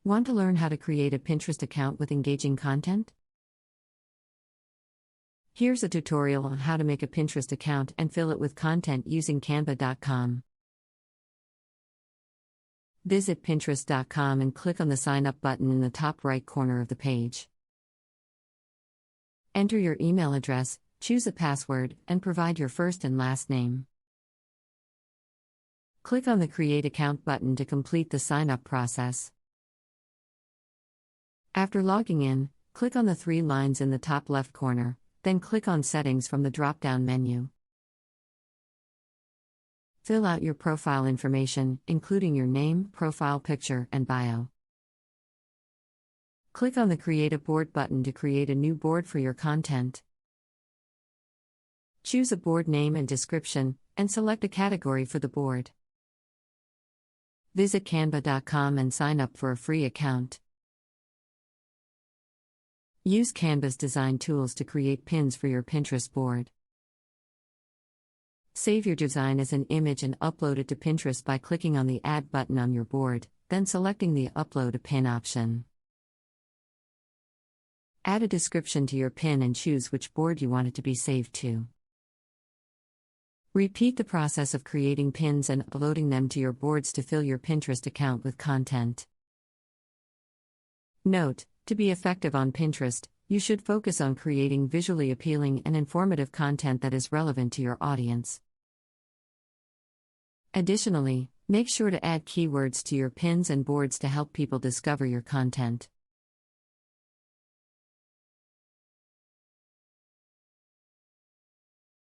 Want to learn how to create a Pinterest account with engaging content? Here's a tutorial on how to make a Pinterest account and fill it with content using Canva.com. Visit Pinterest.com and click on the Sign Up button in the top right corner of the page. Enter your email address, choose a password, and provide your first and last name. Click on the Create Account button to complete the sign-up process. After logging in, click on the three lines in the top left corner, then click on Settings from the drop-down menu. Fill out your profile information, including your name, profile picture, and bio. Click on the Create a Board button to create a new board for your content. Choose a board name and description, and select a category for the board. Visit Canva.com and sign up for a free account. Use Canva's design tools to create pins for your Pinterest board. Save your design as an image and upload it to Pinterest by clicking on the Add button on your board, then selecting the Upload a Pin option. Add a description to your pin and choose which board you want it to be saved to. Repeat the process of creating pins and uploading them to your boards to fill your Pinterest account with content. Note: to be effective on Pinterest, you should focus on creating visually appealing and informative content that is relevant to your audience. Additionally, make sure to add keywords to your pins and boards to help people discover your content.